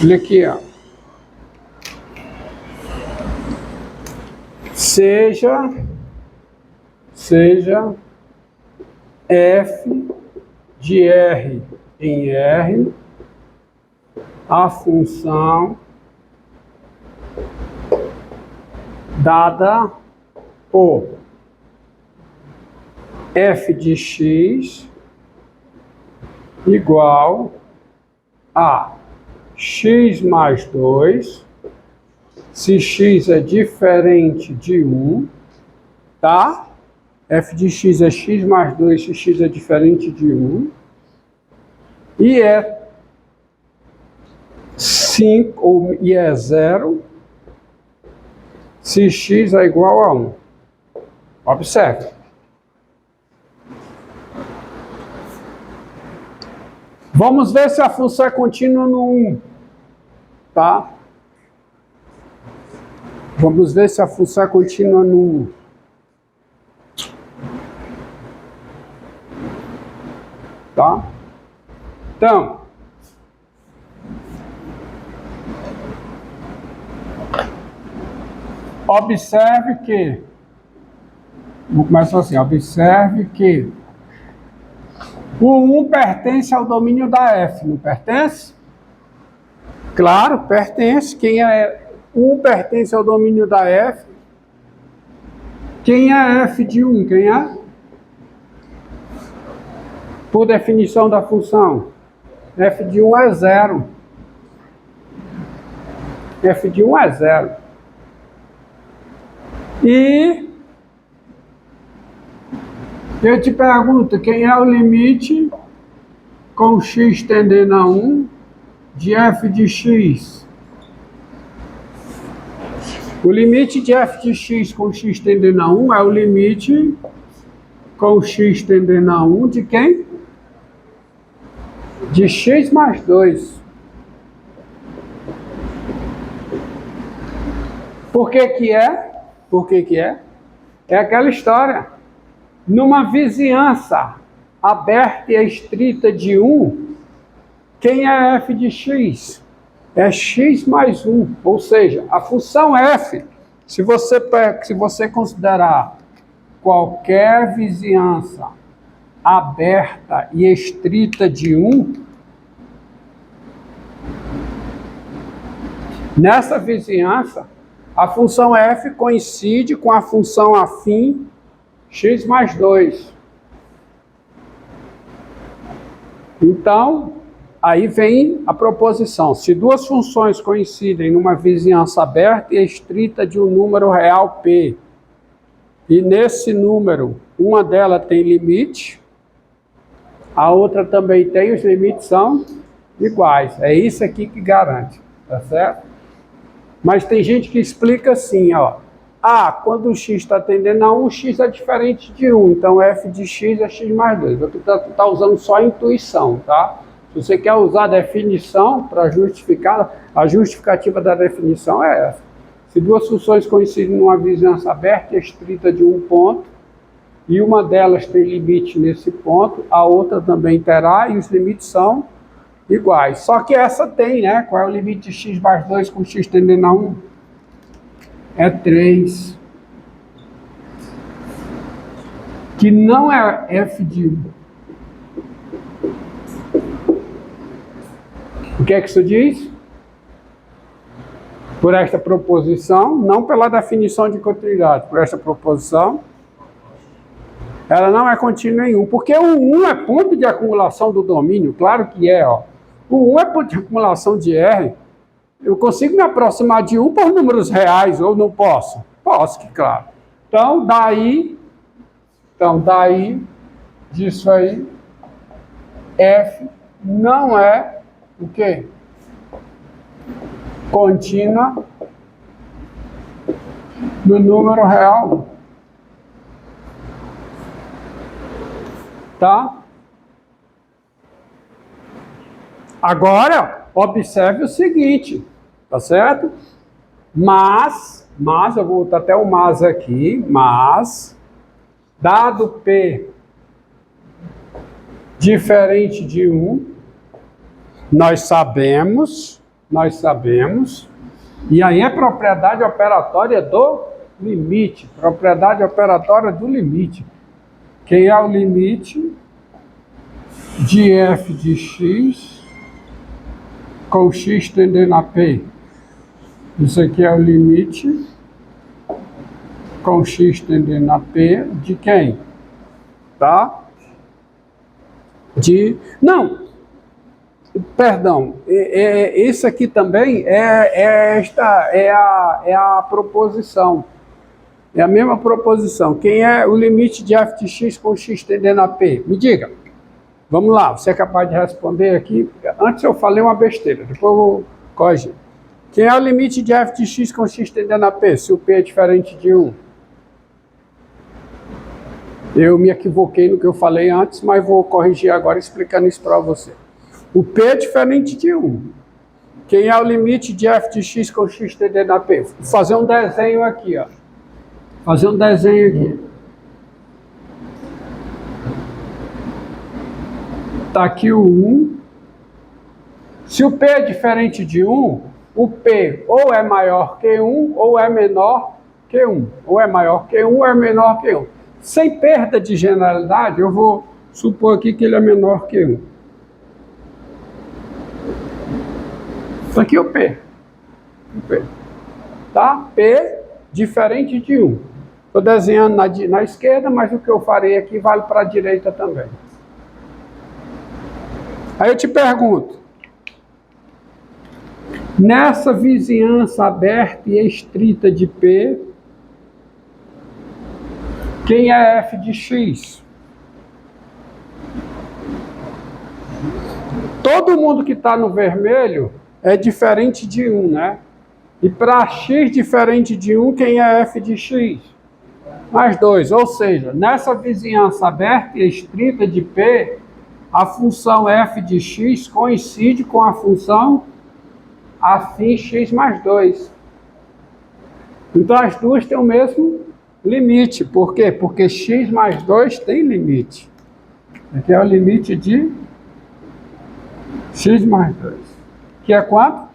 Olha aqui, ó. Seja f de R em R a função dada por f de x igual a x mais 2, se x é diferente de 1, tá? F de x é x mais 2 se x é diferente de 1, e é 5, e é 0, se x é igual a 1. Observe. Vamos ver se a função é contínua no 1, tá? Vamos ver se a função é contínua no 1. Tá? Então, observe que, vou começar assim, observe que o 1 pertence ao domínio da f, não pertence? Claro, pertence. Quem é 1 pertence ao domínio da f. Quem é f de 1? Quem é? Por definição da função, f de 1 é 0. F de 1 é 0. E eu te pergunto, quem é o limite com x tendendo a 1 de f de x? O limite de f de x com x tendendo a 1 é o limite com x tendendo a 1 de quem? De x mais 2. Por que que é? Por que que é? É aquela história. Numa vizinhança aberta e estrita de 1, quem é f de x? É x mais 1. Ou seja, a função f, se você considerar qualquer vizinhança aberta e estrita de 1, nessa vizinhança, a função f coincide com a função afim x mais 2. Então, aí vem a proposição. Se duas funções coincidem numa vizinhança aberta e estrita de um número real P, e nesse número, uma delas tem limite, a outra também tem, os limites são iguais. É isso aqui que garante, tá certo? Mas tem gente que explica assim, ó. Ah, quando o x está tendendo a 1, x é diferente de 1. Então, f de x é x mais 2. Tu tá usando só a intuição, tá? Se você quer usar a definição para justificar, a justificativa da definição é essa. Se duas funções coincidem numa vizinhança aberta e estrita de um ponto, e uma delas tem limite nesse ponto, a outra também terá, e os limites são iguais. Só que essa tem, né? Qual é o limite de x mais 2 com x tendendo a 1? É 3. Que não é f de 1. O que é que isso diz? Por esta proposição, não pela definição de continuidade, por esta proposição, ela não é contínua em 1, porque o 1 é ponto de acumulação do domínio, claro que é, ó. O 1 é ponto de acumulação de R. Eu consigo me aproximar de 1 por números reais, ou não posso? Posso, que claro. Então, daí, disso aí, F não é o quê? Contínua no número real. Tá? Agora, observe o seguinte, tá certo? Mas, eu vou botar até o mas aqui, mas, dado P diferente de 1, nós sabemos nós sabemos. E aí é propriedade operatória do limite. Propriedade operatória do limite. Quem é o limite de f de x com x tendendo a p? Isso aqui é o limite com x tendendo a p de quem? Tá? Não, perdão, esse aqui também é a proposição. É a mesma proposição. Quem é o limite de f de x com x tendendo a p? Me diga. Vamos lá, você é capaz de responder aqui. Antes eu falei uma besteira, depois eu vou corrigir. Quem é o limite de f de x com x tendendo a p, se o p é diferente de 1? Eu me equivoquei no que eu falei antes, mas vou corrigir agora explicando isso para você. O p é diferente de 1. Quem é o limite de f de x com x tendendo a p? Vou fazer um desenho aqui, ó. Fazer um desenho aqui. Está aqui o 1. Se o p é diferente de 1, o p ou é maior que 1 ou é menor que 1. Ou é maior que 1 ou é menor que 1. Sem perda de generalidade, eu vou supor aqui que ele é menor que 1. Isso aqui é o P. Tá? P diferente de 1. Estou desenhando na esquerda, mas o que eu farei aqui vale para a direita também. Aí eu te pergunto, nessa vizinhança aberta e estrita de P, quem é f de x? Todo mundo que está no vermelho é diferente de 1, né? E para x diferente de 1, quem é f de x? Mais 2. Ou seja, nessa vizinhança aberta e estrita de P, a função f de x coincide com a função afim x mais 2. Então as duas têm o mesmo limite. Por quê? Porque x mais 2 tem limite. Aqui é o limite de x mais 2. Que é quanto?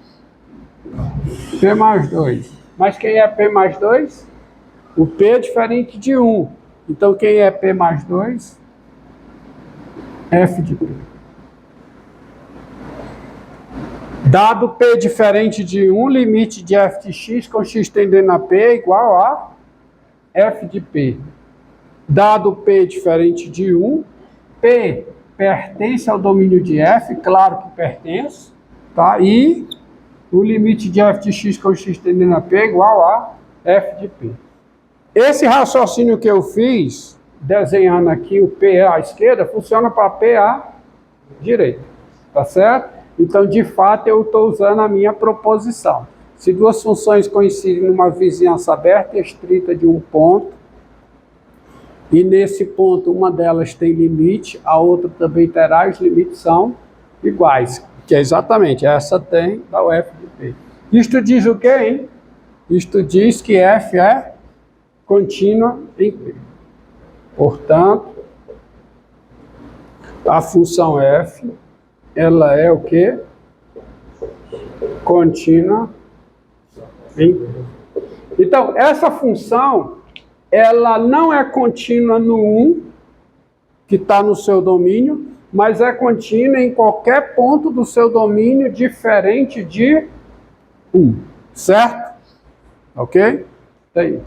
P mais 2. Mas quem é P mais 2? O P é diferente de 1. Então quem é P mais 2? F de P. Dado P diferente de 1, limite de f de x com x tendendo a P é igual a f de P. Dado P diferente de 1, P pertence ao domínio de f, claro que pertence, tá? E o limite de f de x com x tendendo a P é igual a f de P. Esse raciocínio que eu fiz, desenhando aqui o P à esquerda, funciona para P à direita, tá certo? Então, de fato, eu estou usando a minha proposição. Se duas funções coincidem numa vizinhança aberta e estrita de um ponto, e nesse ponto uma delas tem limite, a outra também terá, os limites são iguais, que é exatamente, essa tem, dá o f de P. Isto diz o quê, hein? Isto diz que f é contínua em P. Portanto, a função f, ela é o quê? Contínua em P. Então, essa função, ela não é contínua no 1, que está no seu domínio, mas é contínua em qualquer ponto do seu domínio diferente de 1, certo? Ok? Tem.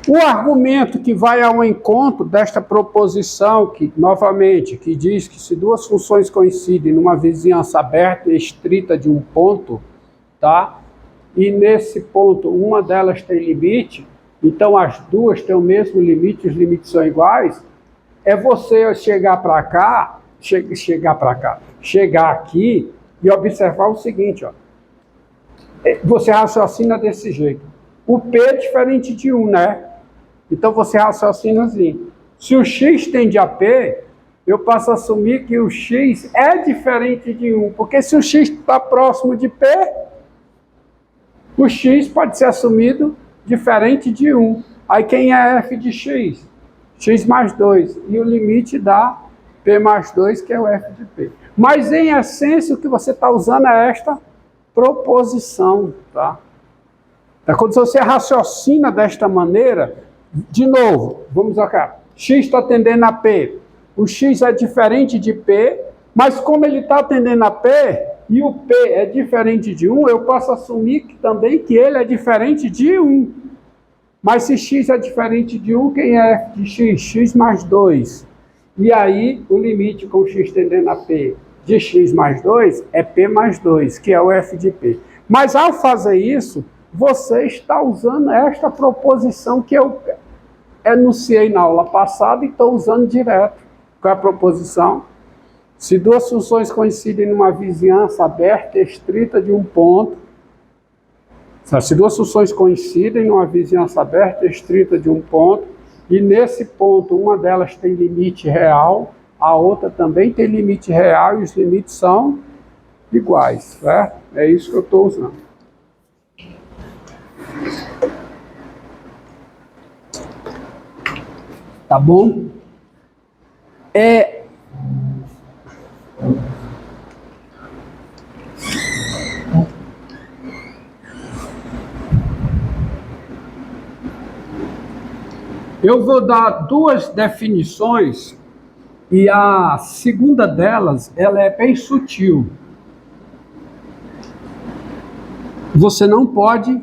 O argumento que vai ao encontro desta proposição, que, novamente, que diz que se duas funções coincidem numa vizinhança aberta e estrita de um ponto, tá? E nesse ponto uma delas tem limite, então as duas têm o mesmo limite, os limites são iguais, é você chegar aqui e observar o seguinte, ó. Você raciocina desse jeito. O P é diferente de 1, né? Então você raciocina assim. Se o x tende a P, eu passo a assumir que o x é diferente de 1. Porque se o x está próximo de P, o x pode ser assumido diferente de 1. Aí quem é f de x? X mais 2. E o limite dá P mais 2, que é o f de P. Mas em essência o que você está usando é esta proposição, tá? Então, quando você raciocina desta maneira, de novo, vamos cá, x está tendendo a P, o x é diferente de P, mas como ele está tendendo a P, e o P é diferente de 1, eu posso assumir também que ele é diferente de 1. Mas se x é diferente de 1, quem é f de x? X mais 2. E aí, o limite com x tendendo a P de x mais 2 é P mais 2, que é o f de P. Mas ao fazer isso, você está usando esta proposição que eu enunciei na aula passada e estou usando direto. Qual é a proposição? Se duas funções coincidem numa vizinhança aberta e estrita de um ponto, se duas funções coincidem numa vizinhança aberta e estrita de um ponto, e nesse ponto uma delas tem limite real, a outra também tem limite real e os limites são iguais, certo? É isso que eu estou usando. Tá bom? Eu vou dar duas definições e a segunda delas, ela é bem sutil. Você não pode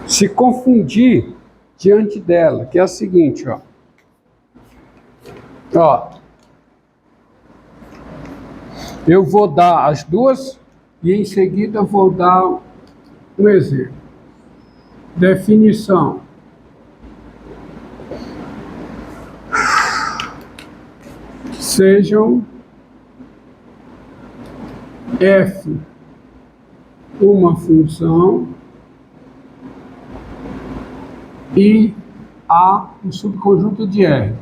se confundir diante dela, que é a seguinte, ó. Eu vou dar as duas e em seguida eu vou dar um exemplo. Definição. Sejam f uma função e A um subconjunto de R.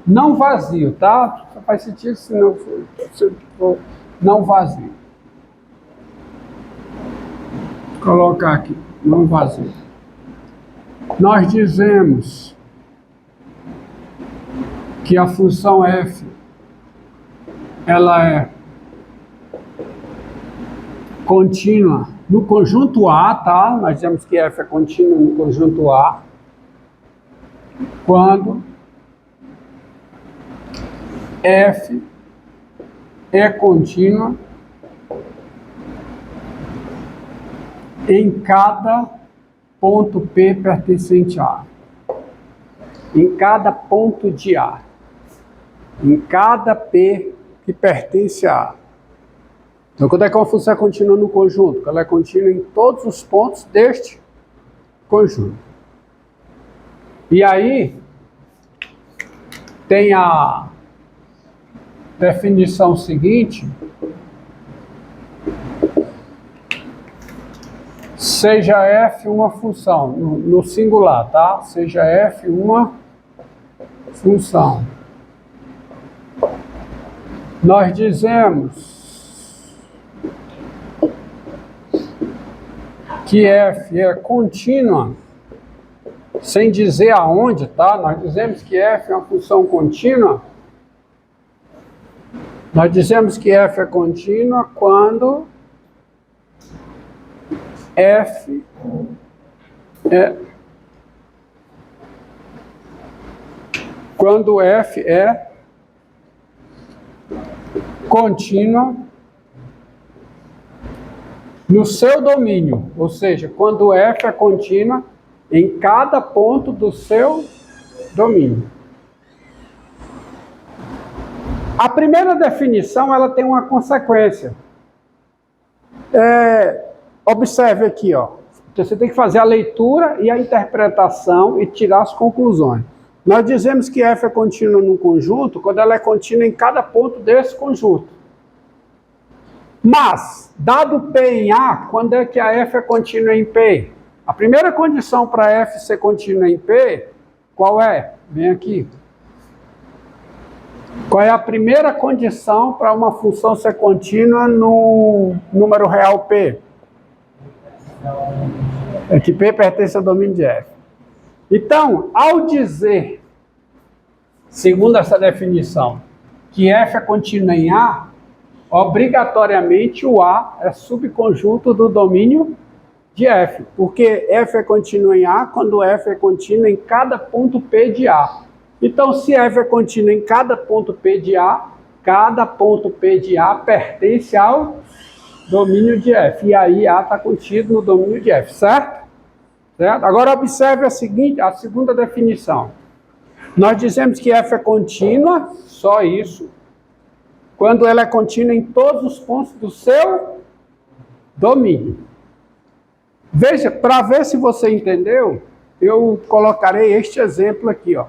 Não vazio, tá? Só faz sentido se não for não vazio. Vou colocar aqui, não vazio. Nós dizemos que a função f ela é contínua no conjunto A, tá? Nós dizemos que f é contínua no conjunto A quando f é contínua em cada ponto P pertencente a A. Em cada ponto de A. Em cada P que pertence a A. Então, quando é que uma função é contínua no conjunto? Ela é contínua em todos os pontos deste conjunto. E aí, tem a definição seguinte: seja f uma função, no singular, tá? Seja f uma função. Nós dizemos que f é contínua, sem dizer aonde, tá? Nós dizemos que f é uma função contínua. Nós dizemos que f é contínua quando f é contínua no seu domínio, ou seja, quando f é contínua em cada ponto do seu domínio. A primeira definição, ela tem uma consequência. Observe aqui, ó. Você tem que fazer a leitura e a interpretação e tirar as conclusões. Nós dizemos que f é contínua num conjunto quando ela é contínua em cada ponto desse conjunto. Mas, dado P em A, quando é que a f é contínua em P? A primeira condição para f ser contínua em P, qual é? Vem aqui. Qual é a primeira condição para uma função ser contínua no número real P? É que P pertence ao domínio de f. Então, ao dizer, segundo essa definição, que f é contínuo em A, obrigatoriamente o A é subconjunto do domínio de f, porque f é contínuo em A quando f é contínuo em cada ponto P de A. Então, se f é contínuo em cada ponto P de A, cada ponto P de A pertence ao domínio de f, e aí A está contido no domínio de f, certo? Certo? Agora observe a segunda definição. Nós dizemos que f é contínua, só isso, quando ela é contínua em todos os pontos do seu domínio. Veja, para ver se você entendeu, eu colocarei este exemplo aqui, ó.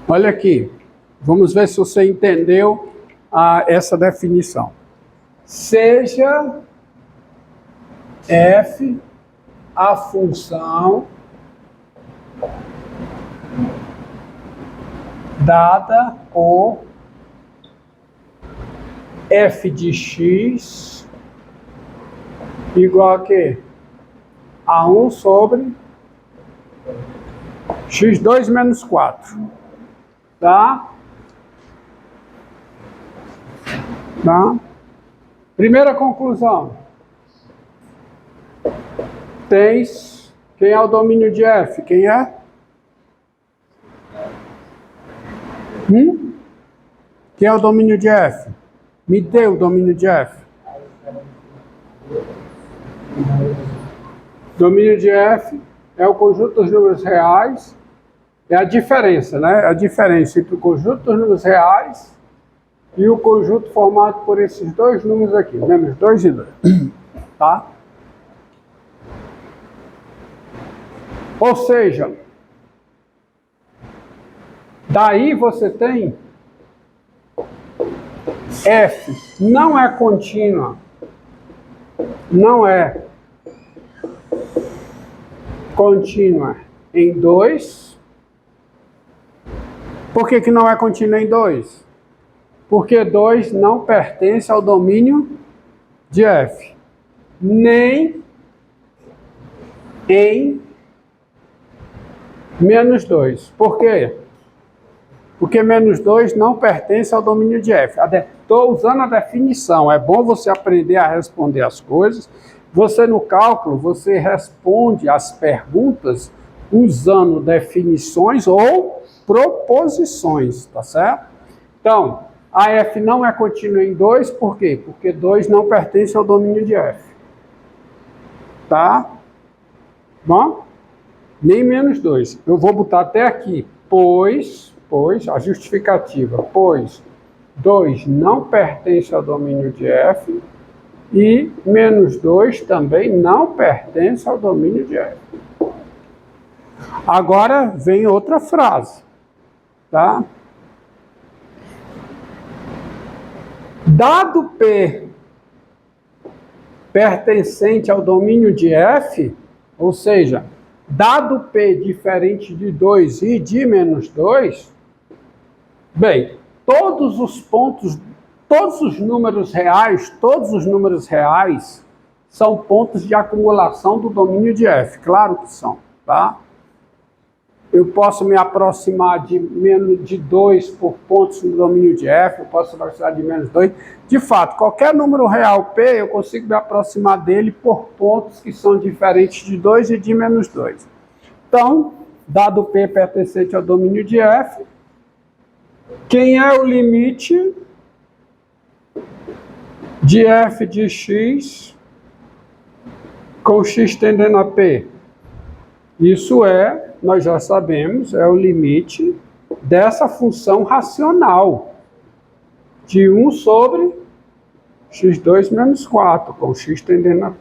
Olha aqui, vamos ver se você entendeu essa definição. Seja f a função dada por f de x igual a quê? A 1 sobre x2 menos 4. Tá? Tá? Primeira conclusão. Tens... Quem é o domínio de f? Quem é? Quem é o domínio de f? Me dê o domínio de f. Domínio de f é o conjunto dos números reais. É a diferença, né? A diferença entre o conjunto dos números reais e o conjunto formado por esses dois números aqui, menos 2 e 2. Tá? Ou seja, daí você tem f não é contínua, não é contínua em 2. Por que não é contínua em 2? Porque 2 não pertence ao domínio de f, nem em menos 2. Por quê? Porque menos 2 não pertence ao domínio de f. Estou usando a definição. É bom você aprender a responder as coisas. Você, no cálculo, você responde as perguntas usando definições ou proposições, tá certo? Então, a f não é contínua em 2, por quê? Porque 2 não pertence ao domínio de f. Tá? Bom? Nem menos 2. Eu vou botar até aqui, pois, a justificativa, pois 2 não pertence ao domínio de f e menos 2 também não pertence ao domínio de f. Agora vem outra frase, tá? Dado P pertencente ao domínio de f, ou seja, dado P diferente de 2 e de menos 2, bem, todos os pontos, todos os números reais são pontos de acumulação do domínio de f, claro que são, tá? Eu posso me aproximar de menos de 2 por pontos no domínio de f, eu posso aproximar de menos 2. De fato, qualquer número real P, eu consigo me aproximar dele por pontos que são diferentes de 2 e de menos 2. Então, dado P pertencente ao domínio de f, quem é o limite de f de x com x tendendo a P? Isso é, nós já sabemos, é o limite dessa função racional de 1 sobre x2 menos 4, com x tendendo a P.